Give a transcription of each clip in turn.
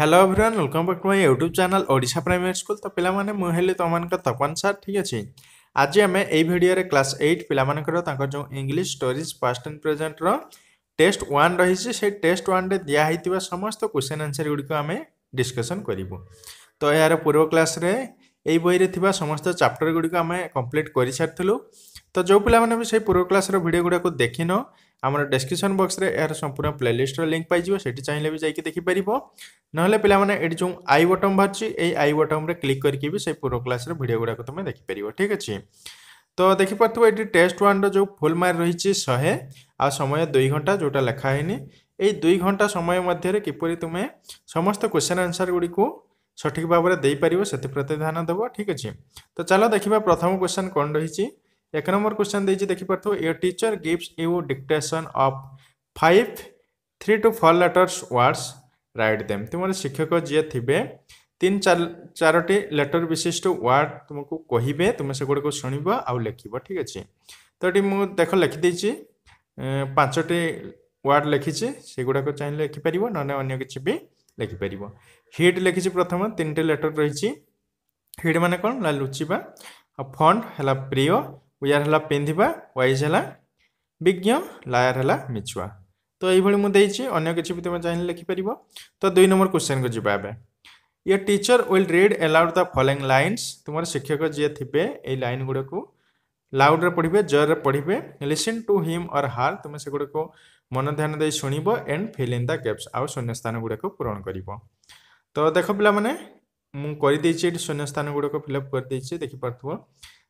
Hello everyone welcome back to my YouTube channel Odisha primary school. तो पिला माने मु हेली तमनका तपन सर ठीक अछि। आज आमे एई वीडियो रे क्लास 8 पिला मानकर तांकर जो English stories past and present रो टेस्ट 1 रही छै से टेस्ट 1 रे दिया हितिबा समस्त क्वेश्चन आंसर गुडी को आमे डिस्कशन करिवो। तो यार पूर्व क्लास रे एई बही रे थिबा समस्त चैप्टर गुडी को आमे कंप्लीट करि सारथलु। तो जो पिला माने भी से पूर्व क्लास रो वीडियो गुडा को देखिनो आमर डिस्क्रिप्शन बॉक्स रे यार संपूर्ण प्लेलिस्ट रो लिंक पाइ जिवो, सेठी चाहिले भी जाई के देखि परिबो। नहले पिला माने एडी जो आई बटन बाची ए आई बटन रे क्लिक करके भी से पूर्व क्लास रे वीडियो गुडा को तुमे देखि परिबो ठीक अछि। तो देखि पड़थु एडी टेस्ट 1 रो जो फुल मार्क रही छि 100 आ समय 2 घंटा जोटा लिखा हैनी। ए 2 घंटा समय मध्य रे किपरि तुमे समस्त क्वेश्चन आंसर गुडी को सठिक भाव रे देई परिबो सेति प्रति ध्यान देबो ठीक अछि। तो चलो देखिबा प्रथम क्वेश्चन कोन रही छि। एक नंबर क्वेश्चन देछि देखि पड़थु your teacher gives you dictation of 5 3 to 4 letters words write them. तुम शिक्षक जी थे 3-4 लेटर विशिष्ट वार्ड तुमको कहे तुम से गुड़ को शुणव आउ लिख ठीक अच्छे। तो ये मुझे देख लिखिदे 5टी वार्ड लिखी से गुड़ाक चाहिए लिखिपर ना अन्य किसी भी लिखिपर। हिट लिखी प्रथम 3टी लेटर रही। हिट माने कौन ना लुचिबा, फंड है प्रिय, उयार है पिंधिबा, वाइज है विज्ञ, लायर है मिछुआ। तो ये मुझे अन्य किसी भी तुम चाहिए लिखिपर। तो 2 नंबर क्वेश्चन को जीवा एबे। ये teacher will read aloud the following lines. तुम शिक्षक जी थे ये लाइन गुड़ा को लाउड रे पढ़िबे, जोर रे पढ़िबे। लिसन टू हिम और हार तुम से गुड़ा को मन ध्यान दे शुणिबो and fill in the gaps आउ शून्य स्थान गुड़ा को पूरण करिवो। तो देख पिला माने मु करि देछि शून्य स्थान गुड़ा को फिलअप कर देछि देखि पड़थुओ।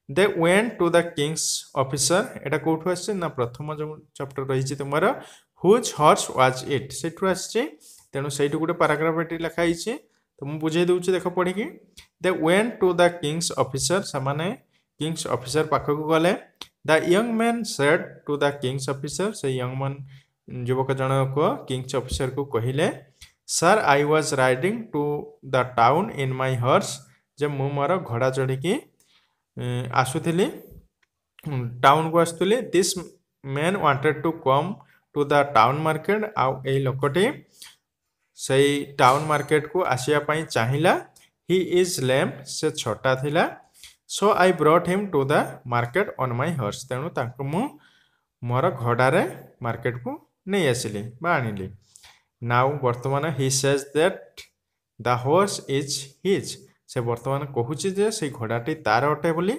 They went to the king's officer एटा कोठु आछे ना प्रथम जो चैप्टर रही छि तुमरा हुज हॉर्स वाज इट सेठु आछे। तेणु सहीठू गोटे पाराग्राफ एटी लिखा है तो मुझे बुझे दूसरी देख पढ़ी। They went to the king's officer से किंग्स ऑफिसर पाखक गले। The young man said to the king's officer से यंग मैन युवक जनक किंग्स ऑफिसर को कहले sir I was riding to the town in my horse जे मु मोर घोड़ा चढ़ी आसुली टाउन को आसुली। This man wanted to come to the town market आउ ए लोकटी से टाउन मार्केट को आसिया पई चाहिला। ही इज लेम से छोटा थिला। So I brought him to the market on my horse तेणु ताको मु मोर घोड़ारे मार्केट को नहीं आसिली बा आनिली। नाउ वर्तमान he says that the horse is his से वर्तमान कहूची जे से घोड़ाटी तार अटे बोली।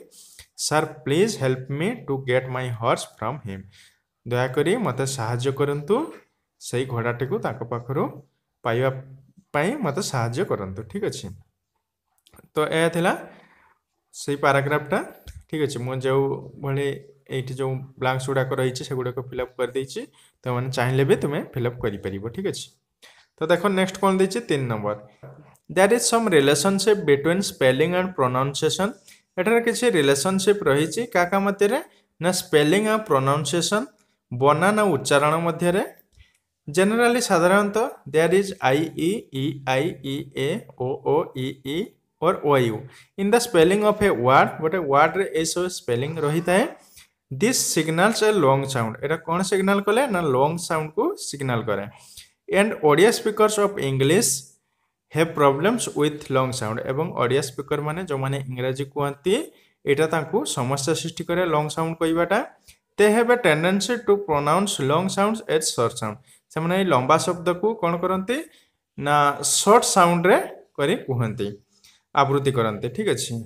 Sir please help me to get my horse from him दयाकोरी मते साहाय्य करंतु से घोड़ाटी को ताको पाखरु पाइबा पाई मते साहाय्य करंतु ठीक अछि। तो ए थिला से पैराग्राफटा ठीक अछि। मु जो भले एठी जो ब्लैंक्स गुडा को रही से गुडा को फिलअप कर देछि तो माने चाहिए भी तुमे फिलअप करि परिबो ठीक अछि। तो देखो नेक्स्ट कोन देछि 3 नंबर। There is some relationship between spelling and pronunciation. एटार किछि रिलेशनशिप रही छि काका मध्य रे ना स्पेलिंग आ प्रोनाउंसिएशन बनान आ उच्चारण मध्य रे। जनरली साधारणतः there is I E I E A O E और O U in the spelling of a word. गोटे वर्ड रे ए सब स्पेलिंग रही थाए। This signals a long sound एटा कौन सिग्नल कले ना लॉन्ग साउंड को सिग्नल करे। And Odia speakers of English have problems with long sound एवं ओडिया स्पीकर माने जो माने इंग्रजी कहती एटा तांको समस्या सृष्टि करे लॉन्ग साउंड कहबाटा। They have a tendency to pronounce long sounds as short sound से माने लंबा शब्द को कौन करते ना शॉर्ट साउंड रे करी कहते आवृत्ति करते ठीक अच्छे।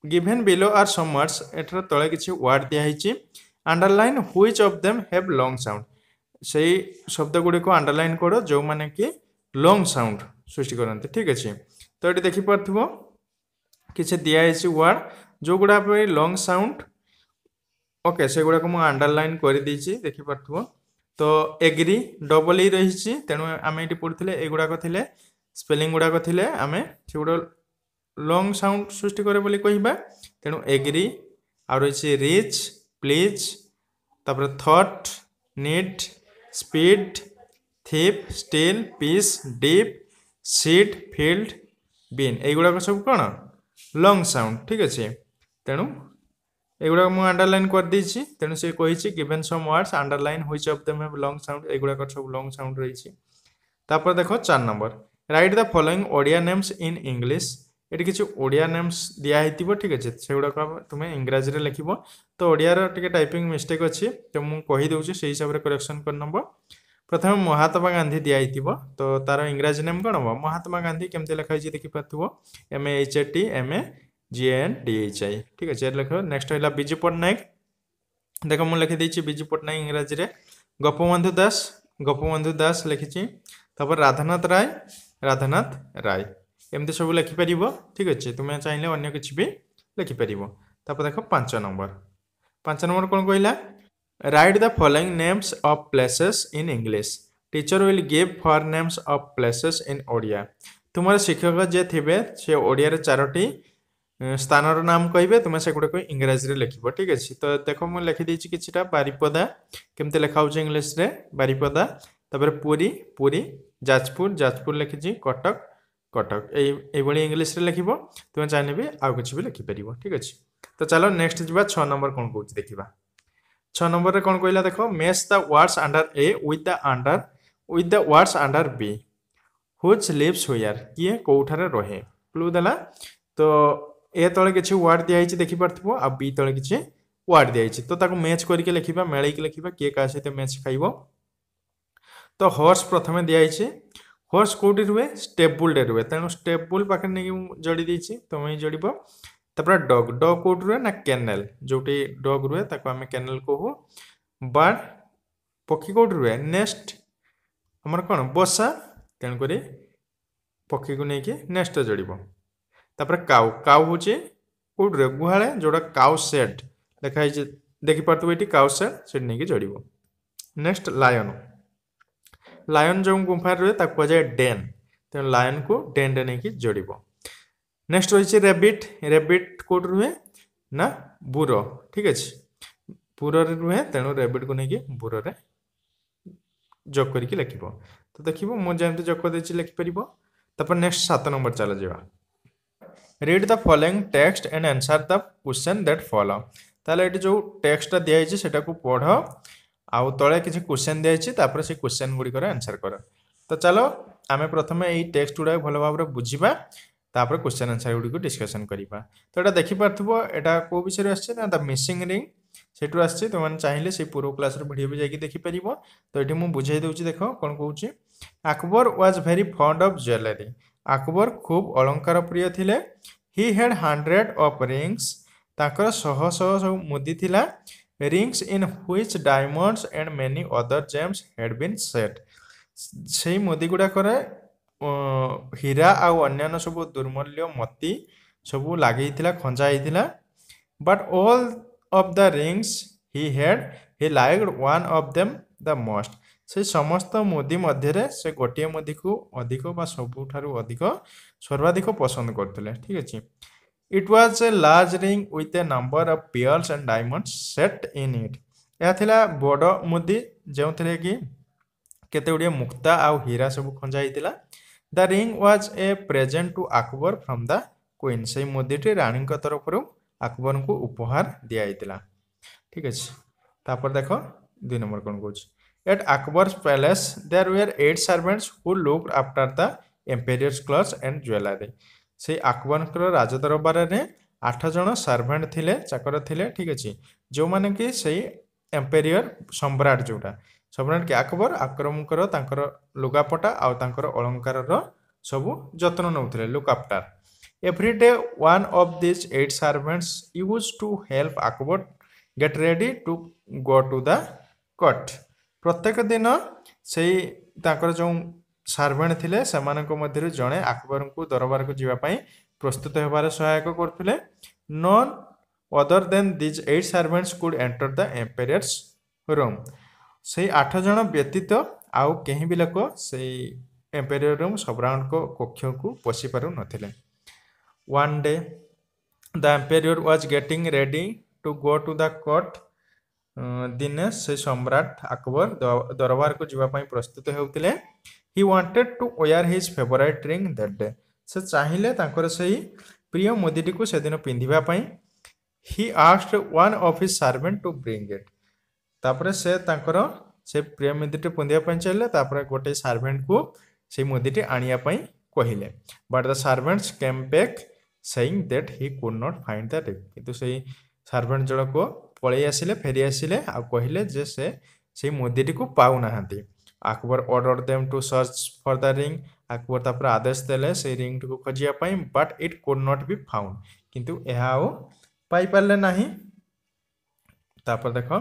Given below are some words एटर तले किछि वर्ड दिया हिछि। Underline which of them have long sound से शब्द गुडी को अंडरलाइन करो जो माने कि लॉन्ग साउंड सृष्टि करते ठीक अच्छे। तो ये देखि परथिबो किछि दिया हिछि वर्ड जो गुडा पे लॉन्ग साउंड ओके से गुडा को मु अंडरलाइन कर देछि देखि परथिबो। तो एग्री डबल ई रही तेणु आम ये पढ़ुले एगुड़ाक थे स्पेलिंग गुड़ाक थे आम से गुड़ा लॉन्ग साउंड सृष्टि करे बोली कहबा। तेणु एग्री आ रही रिच प्लीज तापर थॉट नीड स्पीड थिप steel piece deep seed field bean एगुड़ाक सब कौन लॉन्ग साउंड ठीक अच्छे। तेणु एगुड़ा मु अंडरलाइन कर देछि तेणु से कहिछि given some words underline which of them have long sound एगुड़ा सब लॉन्ग साउंड रही। तापर देखो 4 number write the following Odia names in English ये किसी ओडिया नेम्स दिखाई ठीक अच्छे से गुड़ाक तुम्हें इंग्राजी में लिख तो ओडियार टे टाइपिंग मिस्टेक अच्छी तो मुझे कहीदे से हिसाब से करेक्शन कर नब प्रथम महात्मा गांधी दिखाई तो तार इंग्राजी नेम कौन हम महात्मा गांधी केमती लिखाई देखिए MAHTMAGNDHI ठीक अच्छे लिख नेक्स्ट है विजु पट्टनायक देख मुझे लिखिदी विजु पट्टनायक इंग्राजी में गोपबंधु दास लिखी राधानाथ राय एमती सब लिखिपर ठीक अच्छे तुम्हें चाहिए अन्य किसी भी लिखिपर देख 5 नंबर कौन कहला right the following names of places in English teacher will give for names of places in Odia तुम शिक्षक जे थे से ओडिया 4टी स्थानर नाम कहे तुम्हें से गुड़ाक इंग्राजी लिख ठीक अच्छे तो देख मुझे लिखिदी कि बारिपदा केमती लिखा इंग्लीश रे बारिपदा तापर पुरी पुरी जाजपुर लिखी कटक कटक ये इंग्लीश रे लिख तुम्हें चाहिए भी आउ कि भी लिखिपर ठीक अच्छे तो चलो नेक्स्ट जी 6 नंबर कौन कौन देखा 6 नंबर रे कौन कहला देख match the words under A with the words under B which lives here किए कोठारे रहे क्लू देला तो ए तले किसी वर्ड दिखाई देखिपो आ बी तले किसी वर्ड दिखाई तो ताको मैच करके लिखा मेल लिखा किए क्या सहित मैच खाइब तो हॉर्स प्रथम दिखाई हॉर्स कौटी रुए स्टेबुल रे रुए तेणु स्टेबुल पाखे नहीं जोड़ी देती तुम ही जोड़ तापर डग कौट रुए ना केनेल जोटी डग रुए ताको आम केनेल कहू बर्ड पक्षी कौट रुए नेस्ट आमर कौन बसा तेणुक पक्षी को लेकिन नेस्ट जोड़ तापर काउ काउ हूँ कौट रुए गुहाले जोड़ा काउ सेड लिखाई देखिपे ये काउ सेड से नहीं जोड़ नेक्स्ट लायन लायन जो गुंफा रुए कहुए डेन तेणु लायन को डेन रे नहीं जोड़ नेक्स्ट रही रेबिट रेबिट कौट रुए ना बुर ठीक अच्छे बुर रुए तेणु रेबिट को लेकिन बुर रे जोग करके लिख तो देख मुझे जोग कर लिखिपर तापर नेक्स्ट 7 नंबर चल जा read the following text and answer the question that follow ताले ये जो टेक्स्ट दिखाई से पढ़ आउ तले किसी क्वेश्चन दिखाई से क्वेश्चन गुड़िकर आंसर कर तो चलो आम प्रथम यही टेक्स्ट गुड़ा भल भाव बुझा तापर क्वेश्चन आंसर गुड़ी डिस्कसन करवा तो यहाँ देखिपो यहाँ कौ विषय आसे द मिसिंग रिंग से आसी तुमने चाहिए से पूर्व क्लास वीडियो भी जाकि देखिपर तो ये मुझे बुझे दूसरी देख कौन कौन Akbar was very fund of jewellery Akbar खूब अलंकार प्रिय थिले ही हैड 100 ऑफ रिंग्स ताकर शह शह सब मुदी थिला rings in which diamonds and many other gems had been set से मुदी गुड़ाक हीरा आउ अन्य सब दुर्मूल्य मोती सब लगे खंजा होता but all of the rings he liked one of them the most से समस्त मुदी मध्य से गोटे मुदी को अधिक सबुठारु अधिक सर्वाधिक पसंद करते ठीक अच्छे it was a large ring with A number of pairs and diamonds set in it यह थिला बड़ मुदी जो थे कि केते गुड़िए मुक्ता आउ हीरा सब खंजा होता the ring was a present to Akbar from the queen से मुदीटी रानी तरफ अकबर को उपहार दिया ठीक अच्छे तापर देख 2 नंबर कौन कौन at Akbar's palace there were 8 servants who looked after the emperor's clothes and jewellery से अकबर राजदरबार में 8 जन सर्वेंट थिले चाकर थिले ठीक अच्छे जो माने कि सही एम्पेरियर सम्राट जोटा सम्राट के अकबर आक्रमकर लुगापटा आउ अलंकार सबू जत्न नौते look after every day one of this 8 servants used to help Akbar get ready to go to the court प्रत्येक दिन से जो सर्वेंट थिले सेमानक मध्य जड़े अकबर को दरबार को जीवाई प्रस्तुत होबार सहायक करते none other than these 8 servants could enter the emperor's room से 8 जन व्यतीत आउ कहीं भी लोक से एम्पेरियर रूम सम्राट को कक्ष को पशि पारु नथिले one day the emperor was getting ready to go to the court दिने से सम्राट अकबर दरबार को जीवाई प्रस्तुत होते ही wanted to wear his favourite ring that day से चाहिए तांकर सही प्रिय मुदीटी को सेदिन पिंधिबाई ही asked one of his servant to bring it तापर से तांकर से प्रिय मुदीटी पिंधिबा चाहिए तापर गोटे सर्वेंट को से मुदीटी आनिया କହିଲେ but the servants came back saying that he could not find the ring किंतु सेई सर्वेंट जणक पळै आसिले फेरी आसिले आ कहिले जे से मुदीटी को पाउ नाहांती Akbar ordered them to search for the ring Akbar तापर आदेश देले से रिंग को खोजिया पई but it could not be found किंतु एहा ओ पाई पारले नाही तापर देखो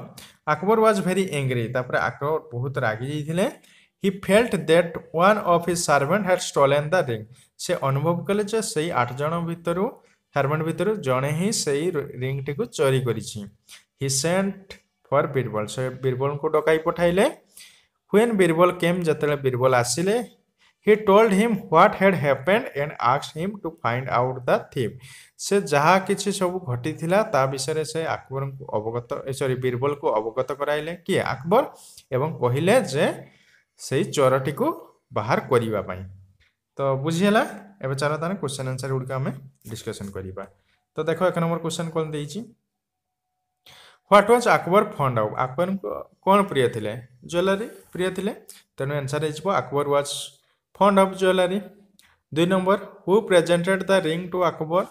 अकबर वाज वेरी एंग्री तापर अकबर बहुत रागी जाइथिले he felt that one of his servant had stolen the ring से अनुभव कले जे सेई 8 जण भितरु सर्वेंट भितरु जणे ही सेई रिंग टी को चोरी करिछि ही सेंट फॉर बीरबल से बीरबल को डकाई पठाइले व्हेन बीरबल केम जतले बीरबल आसिले he told him what had happened and asked him to find out the thief से जहा किछि सब घटी थिला ता विषय से अकबर को अवगत सॉरी बीरबल को अवगत कराइले कि अकबर एवं कहिले जे सेई चोरटी को बाहर करिवा पई तो बुझियला एबे चलो ताने क्वेश्चन आंसर गुड हमें डिस्कशन करिबा तो देखो एक नंबर क्वेश्चन कोन देइछि what was Akbar fond of Akbar कोन प्रिय थिले ज्वेलरी प्रिय थिले तनो आंसर हिजबो Akbar was fond of jewellery 2 number who presented the ring to Akbar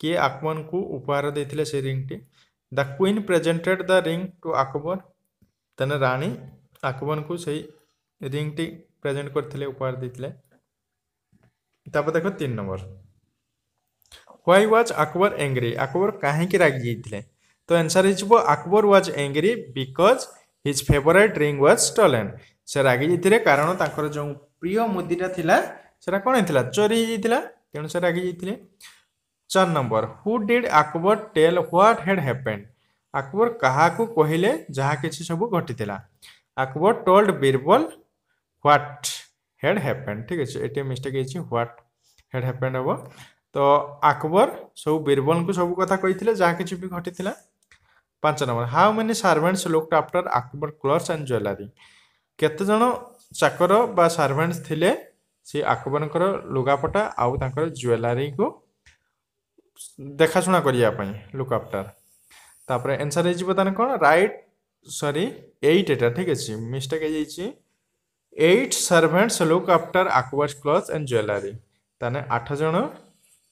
के अकबर को उपहार देथिले से रिंग टी the queen presented the ring to Akbar तने रानी अकबर को सही रिंग टी प्रेजेंट करथिले उपहार देथिले तापर देखो 3 number why was Akbar angry Akbar काहे की रागी जाइथिले तो आंसर हिजबो Akbar was angry because his favourite ring was stolen से रागी जाइथिले कारण ताकर जो प्रिय मुदीटा थिला सेटा कोन थिला चोरी जाइथिला तेनु से रागी जाइथिले 4 number who did Akbar tell what had happened Akbar कहा को कहिले जहा किछि सब घटिथिला Akbar told Birbal what had happened ठीक अछि एटे मिस्टेक अछि व्हाट हैड हैपेंड हो तो अकबर सब बीरबल को सब कथा कहिथिले जहा किछि भी घटिथिला 5 number how many servants looked after Akbar clothes and jewellery केते जण चाकर बा सर्वेंट्स थिले से अकबरकर लुगापटा आउ तांकर ज्वेलरी को देखाशुना करिया पई लुक आफ्टर तापर आंसर हिजबो ताने कोन राइट सॉरी 8 एटा ठीक अछि मिस्टेक हे जाइछि 8 servants look after Akbar's clothes and jewellery ताने 8 जण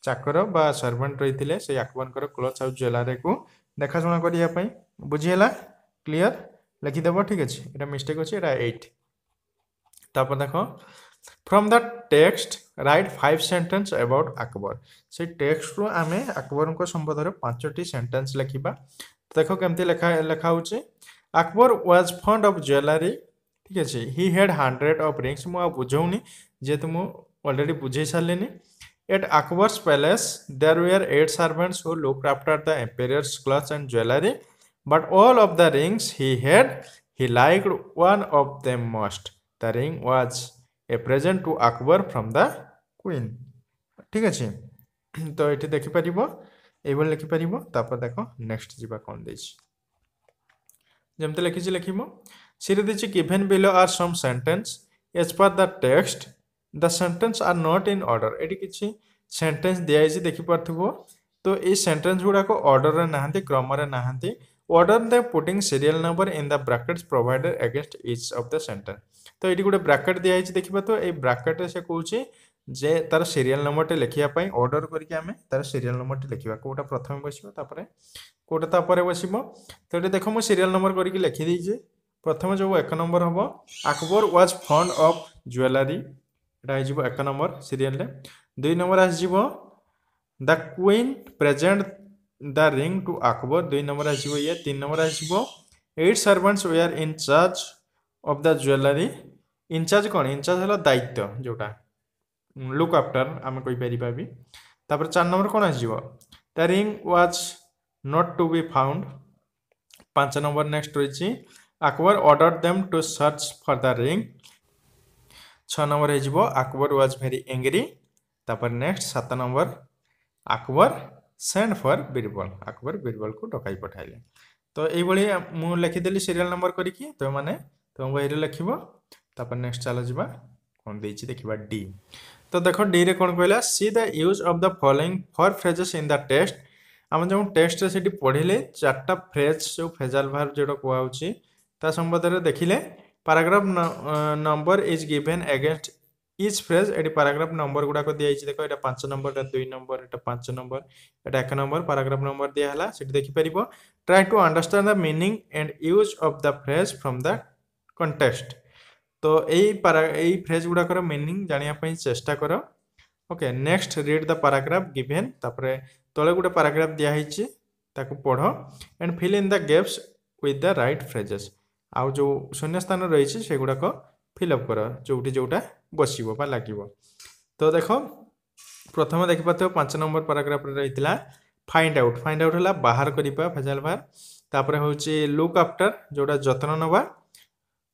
चाकर बा सर्वेंट रहिथिले से अकबरकर क्लोथ्स आउ ज्वेलरी को देखाशुना करिया पई बुझियला क्लियर लिखि देबो ठीक अछि एटा मिस्टेक अछि एटा 8 तापर देखो from the text right 5 sentence about Akbar से टेक्स्ट रो आमे अकबर को संबंध रे 5टी सेंटेंस लिखिबा देखो केमती लिखा होची Akbar was fond of jewellery ठीक अछि ही हैड 100 ऑफ रिंग्स मो बुझौनी जे तुम ऑलरेडी बुझै सालेनी at Akbar's palace there were 8 servants who looked after the empire's clothes and jewellery but all of the rings he liked one of them most the ring was a present to Akbar from the queen ठीक अछि तो एठी देखि परिबो able लिखि परिबो तापर देखो next जीवा कोन देछि जेमते लिखिछि लिखिमो सिर देछि given below are some sentence as per the text the sentence are not in order एठी किछि सेंटेंस दियाइछि देखि परथुबो तो ए सेंटेंस गुडा को ऑर्डर रे नाहंती क्रम रे नाहंती order the putting serial number in the brackets provided against each of the sentence तो eighty गोटे ब्रैकेट दिया है देखिबा तो ए ब्रैकेट से कहूची जे तार सीरियल नंबर टे लिखिया पई ऑर्डर करके हमें तार सीरियल नंबर टे लिखिबा कोटा प्रथम बसिबो तापरे कोटा तापरे बसिबो तो एटी देखो म सीरियल नंबर करके लिखि दै जे प्रथम जो 1 नंबर हबो Akbar was fond of jewellery Etah हिजबो 1 number serial रे 2 नंबर आस जिवो the queen present the ring to Akbar 2 number आसीबो ये 3 नंबर आसीबो 8 servants were in charge of the jewelry in charge cone in charge हला दायित्व जोटा लुक आफ्टर हम कोइ परिबा भी तापर 4 नंबर कोन आसीबो the ring was not to be found 5 number next रहिछि Akbar ordered them to search for the ring 6 number हिजबो Akbar was very angry तापर next 7 number Akbar send for Birbal Akbar Birbal को डकाई पठाइले तो एई बळी मु लिखि देली सीरियल नंबर करिकि तो माने तो बहिरे लिखिबो तापर नेक्स्ट चला जिबा कोन देछि देखिबा डी तो देखो डी रे कोन कहला see the use of the following for phrases in the text हम जो टेक्स्ट रे सेठी पढिले चारटा फ्रेज जो फ्रेजल वर्ब जेडो कोआ होछि ता संबंध रे देखिले paragraph number is given against etch phrase ये पैराग्राफ नंबर गुड़ाक दिखाई देख ये 5 नंबर 2 नंबर ये 5 नंबर ये 1 नंबर पैराग्राफ नंबर दिहला से देखिपर try to understand the meaning and use of the phrase from the context. तो यही फ्रेज गुड़ाकर मीनिंग जानापी चेष्टा कर। Okay next read the paragraph given तापर तले गोटे पैराग्राफ दिखाई ताको पढ़ and fill in the gaps with the right phrases आउ जो शून्य स्थान रही से गुड़ाक फिलअप कर जोटी जोटा बसब लगे। तो देख प्रथम देखिए 5 नंबर पैराग्राफ रही फाइंड आउट है बाहर करवा भेजाल बाहर तापर हूँ लुक आफ्टर जोटा जत्न नवा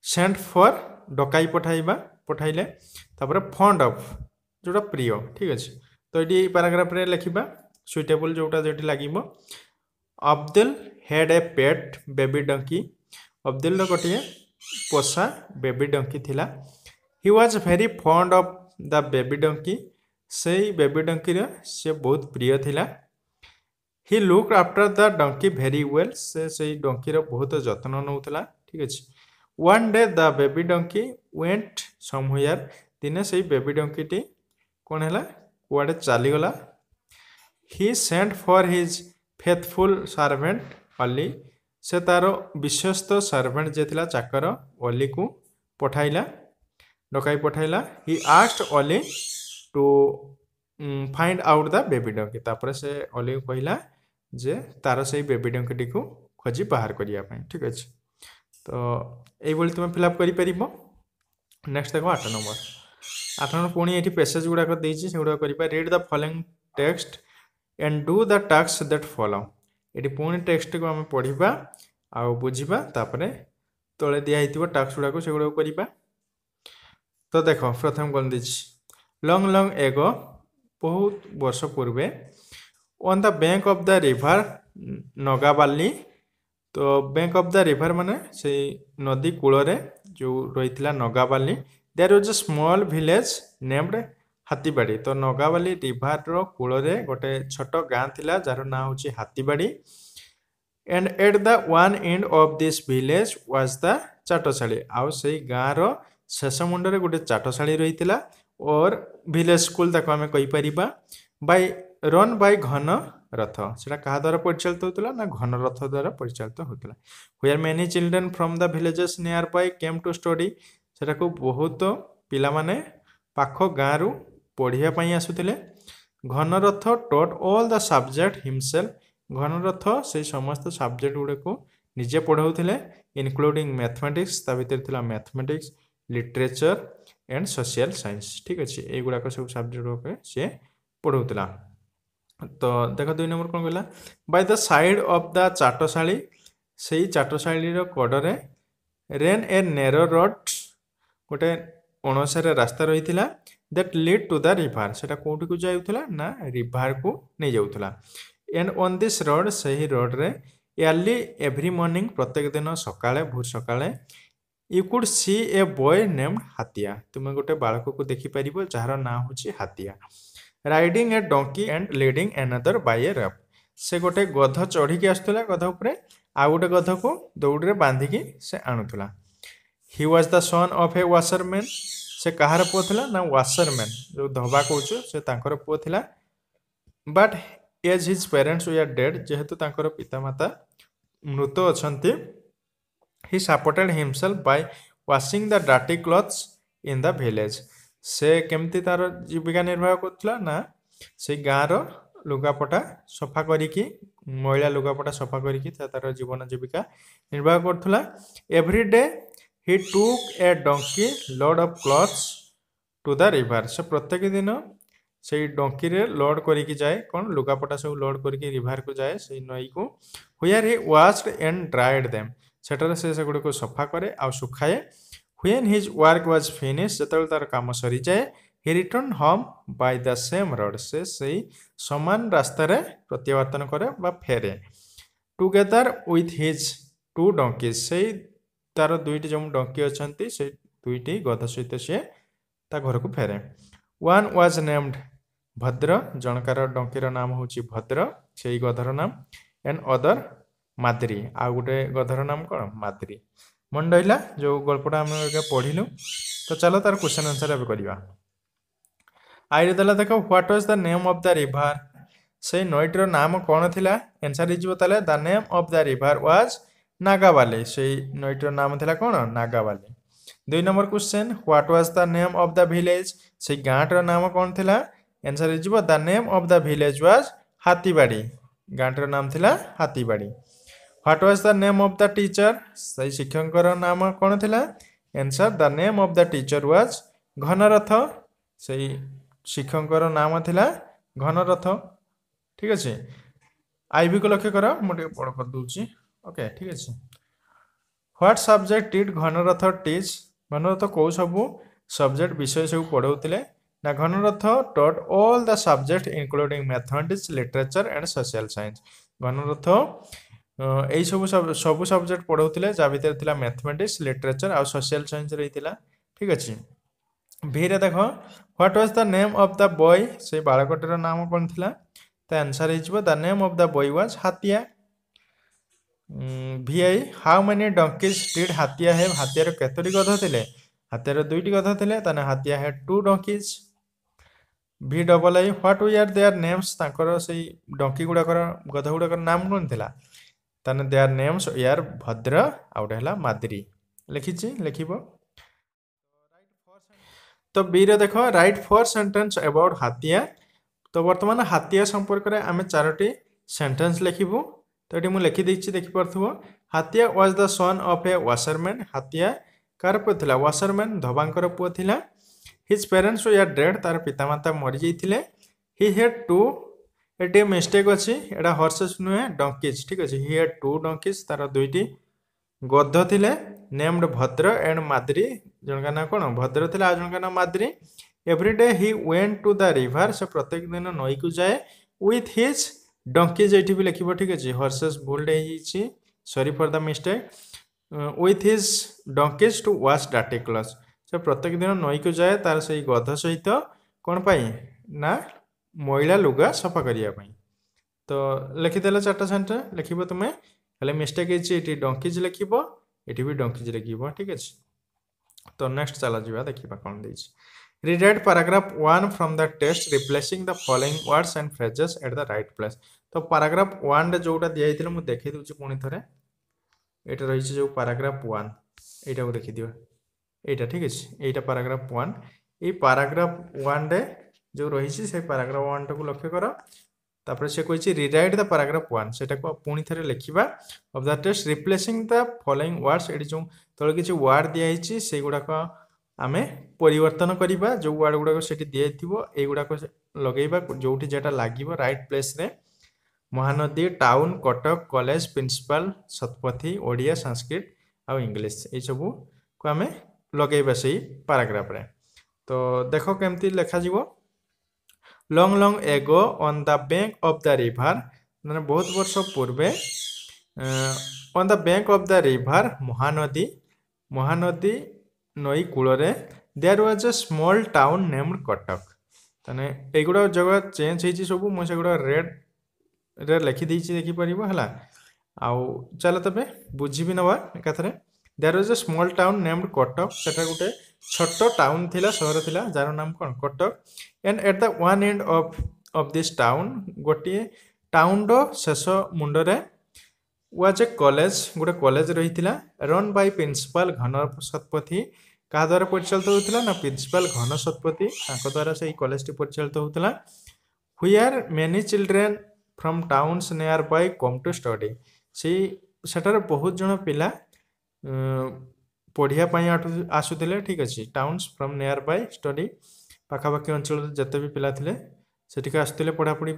सेंट फॉर डकाई पठाइबा पठाइले तापर फंड ऑफ जोटा प्रिय ठीक अच्छे। तो ये पैराग्राफ रे लिखा सुइटेबल जोटा जो लगे Abdul had a pet baby donkey Abdul गोटे पोषा बेबी डंकी थिला he was very fond of the baby donkey से बेबी डंकी से बहुत प्रिय थिला। He look after the donkey very well से डंकी बहुत जत्न नौला ठीक अच्छे। One day the baby donkey went somewhere दिने से बेबी डंकी टी कौन है कुआडे चलीगला। He sent for his faithful servant Ali से तार विश्वस्त सर्वेंट जे थिला चाकर अली को पठाइला डकाई पठाइला। He asked Ali to find out the baby donkey तापर से अली को कहला जे तार से बेबी डंकी टी को खोजी बाहर करिया ठीक अच्छे। तो ये तुम फिलअप कर। नेक्स्ट देख 8 नंबर पुणी ये पेसेज गुड़ाक से गुड़ाक read the following text and do the task that follow ये पुणी टेक्स्ट को आम पढ़ा आउ बुझा तापर तले दिखाई टास्क गुड़ाक से गुड़ाक करवा। तो देख प्रथम कौन दी लंग लंग एगो बहुत वर्ष पूर्वे on the bank of the river Nagavali. तो बैंक ऑफ द रिवर माने से नदी कूल जो रही Nagavali there was a small village named Hathibari. तो नगाबाली रिवर कूल गोटे छोट गाँ थिला जार ना हूँ Hathibari and at the one end of this village was the चाटशाली आउ से गाँव शेष मुंडे गोटे चाटशाली रही और विलेज स्कूल ताको आम कहीपर बाय रन बाय घन रथ से क्या द्वारा परिचालित होता ना घन रथ द्वारा परिचालित होता। Where many children from the villages near by came to study से बहुत पिला माने पाख गाँव पढ़ाई आसुले। घन रथ taught all the subject himself घन रथ से समस्त सब्जेक्ट गुड़े को निजे पढ़ाऊले इनक्लूडिंग मैथमेटिक्स ता भीतर थिला mathematics literature and social science ठीक अच्छे ये गुड़ाक सब सब्जेक्ट सी पढ़ाऊला। तो देख 2 नंबर कौन कहला by the side of the चाटशाली से चाटशाली कड़े रेन ए नेरो रोड गोटे अणसार रास्ता रही that lead to the river से कौटी को जाऊला ना रिवर को नहीं जाऊला। एंड ऑन दिस रोड से ही रोड रे अर्ली एवरी मॉर्निंग प्रत्येक दिन सकाळे भोर सकाळे you could see a boy named Hathia तुम्हें गोटे बालक को देखिपर जार ना हूँ Hathia. Riding a donkey and leading another by a rope से गोटे गध चढ़ी आसुला गध उपरे आ गोटे गध को दौड़े बांधिकी से आणुला। He was the son of a washerman से कहार पुओ थिला ना वाशरमैन जो धोबा कहूँ से तांकर पुओ थिला। But as his parents we are dead जेहेतु तांकर पितामाता मृत अछंती he supported himself by washing the dirty clothes in the village से केमती तार जीविका निर्वाह करुला ना से गाँव लुगापटा सफा करिकी मैला लुगापटा सफा करिकी तार जीवन जीविका निर्वाह करुला। Every day he took a donkey load of clothes to the river से प्रत्येक दिन से डंकी रे लोड करिकी जाए कौन लुगापटा सब लोड करिकी रिवर को जाए से नई को where he washed and dried them सेटर से गुड़ को सफा करे आ सुखाए। When his work was finished जतल तार काम सरी जाए he returned home by the same road से सही समान रास्ता रे प्रत्यावर्तन करे बा फेरे together with his 2 donkeys से तार दुईटी जो डंकी अछंती से दुईटी गध सहित से ता घर को फेरे। One was named भद्र जनकार डंकीर नाम हूँ भद्र से गधर नाम एंड अदर माद्री आ गोटे गधर नाम कौन माद्री मन रहा जो गल्पटा आम पढ़लु। तो चलो तार क्वेश्चन आंसर अब करवा। आई रे देला देखो what was the name of the river से नईटर नाम कौन थिला आंसर हिजबो ताले the name of the river was Nagavali से नईटर नाम थिला कौन Nagavali 2 number question what was the name of the village से गाँटर नाम कौन थिला आंसर हिजबो the name of the village was Hathibari गाँटर नाम थिला Hathibari what was the name of the teacher सही शिक्षकर नाम कौन थिला answer the name of the teacher was Ghanaratha सही शिक्षकर नाम थिला घनरथ ठीक अच्छे आईबी को लक्ष्य कर मुझे बड़ कर दूची ओके ठीक अच्छे what subject did Ghanaratha teach Ghanaratha कौ सब सब्जेक्ट विषय सब पढ़ाऊले ना Ghanaratha taught all the subject including mathematics literature and social science Ghanaratha यही सब सब्जेक्ट पढ़ाऊले जहाँ भर था मैथमेटिक्स लिटरेचर आ सोशल साइंस रही ठीक अच्छे भी रे देख what was the name of the boy से बालकटर नाम कौन थिला तो आंसर हो the name of the boy was Hathia VI how many donkeys did हाथिया है हाथियार केतोटी गध थे हाथियार 2टी गध थे ताने हाथिया है 2 donkeys VII what we are their names तांकर से डंकी गुड़ाकर गध गुड़ाकर नाम कौन थिला ताने देयर नेम्स यार भद्र आउट है माद्री लिखी लिखिबो तो बी रे देखो राइट 4 सेंटेंस अबाउट हाथिया तो वर्तमान हाथिया संपर्क में आम 4टी सेंटेंस लिखिबू तो ये मुझे लिखी देछि देखि परथुबो Hathia was the son of a washerman Hathia कार पुओ थिला वाशरमैन धबांकर पुओ थिला हिज पेरेंट्स वर डेड तार पितामाता मरि जाइथिले ही हैड टू एटे मिस्टेक अछि एडा हॉर्सेस नुहे डंकीज ठीक अछि ही हैड 2 डंकीज तार 2टी गध थिले नेम्ड भद्र एंड माद्री जनका ना कौन भद्र थिला आ जनका ना Madri everyday he went to the river से प्रत्येक दिन नई को जाए विथ हिज डंकीज ये भी लिखिबो ठीक अछि हॉर्सेस बोल्ड है sorry for the mistake with his donkeys to wash डाटी क्लॉथ से प्रत्येक दिन नई को जाए तार से गध सहित कौन पाई ना मैला लुगा सफा करिया पाई तो लिखिदेला 4टा सेंटेंस लिखिबो तुमे हेले मिस्टेक ये डंकीज लिखिबो ये भी डंकीज लिखिबो ठीक अछि तो नेक्स्ट चला जिबा देखिबा कोन देछि read paragraph 1 from the text replacing the following words and phrases at the right place तो पैराग्राफ 1 रे जोटा दिया हितले मु देखै दुछि पुनी थरे एटा रही जो पैराग्राफ 1 एटा को देखि दियो एटा ठीक अछि एटा पैराग्राफ 1 ए पैराग्राफ 1 रे जो रही से पैराग्राफ 1 को लक्ष्य करो तापर से कहिछि रीराइट द पैराग्राफ 1 सेटा को पुनी थरे लिखिबा of the text replacing the following words एडी जो तळे किछि वर्ड दिया हिछि से गुडा को आमे परिवर्तन करिबा जो वर्ड गुडा को सेठी दिया थिबो ए गुडा को लगेइबा जोठी जेटा लागिबो राइट प्लेस रे Mahanadi town Cuttack college principal Satapathy Odia Sanskrit आ इंग्लिश ए सब को आमे लगेइबा सेही पैराग्राफ रे तो देखो केमती लिखा जीवो long long ago on the bank of the river माने बहुत वर्ष पूर्वे on the bank of the river Mahanadi Mahanadi नई कूल there was a small town named Cuttack तने एगुड़ा जगह चेंज होइछि सब मु सेगुड़ा रेड रे लिखि देछि देखि परिबो हला आउ चलो तबे बुझी भी नवा एकाथरे there was a small town named Cuttack सेटा गुटे छोटो टाउन थिला शहर थिला जार नाम कोन Cuttack and at the one end of this town गोटे टाउन रो शेष मुंडरे वाज ए कॉलेज गोटे कॉलेज रही run by principal Ghana Satapathy क्या द्वारा परिचालित होता ना प्रिंसिपल घन शतपथी द्वारा से कॉलेज टी परिचालित होता where many children from towns near by come to study सेठार बहुत जन पिला पढ़ाई आसुले ठीक अच्छे towns from near by study पाखापाखि अंचल जिते भी पिला थे सेठिक आसुले पढ़ापढ़ी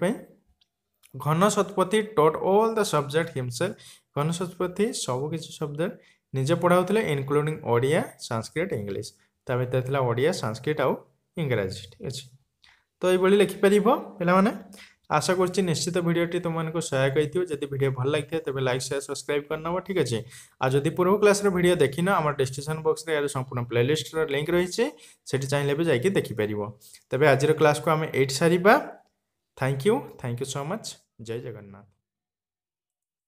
Ghana Satapathy taught all the subject himself Ghana Satapathy सबकि सब्जेक्ट निजे पढ़ाऊले इनक्लूडिंग ओडिया संस्कृत इंग्लिश ता भर ओडिया संस्कृत आउ इंग्राजी ठीक अच्छे तो ये लिखिपर पे आशा कर निश्चित भिडियोटी तुमको सहायक होती जब वीडियो भल लगी तेज लाइक शेयर सब्सक्राइब करना ठीक अच्छे आ जदि पूर्व क्लास वीडियो देखिन आम डिस्क्रिप्शन बॉक्स रे संपूर्ण प्लेलिस्ट लिंक रही है चाहिए भी जाकि देखिपर तेज आज क्लास को आम एट सारिबा थैंक यू सो मच जय जगन्नाथ।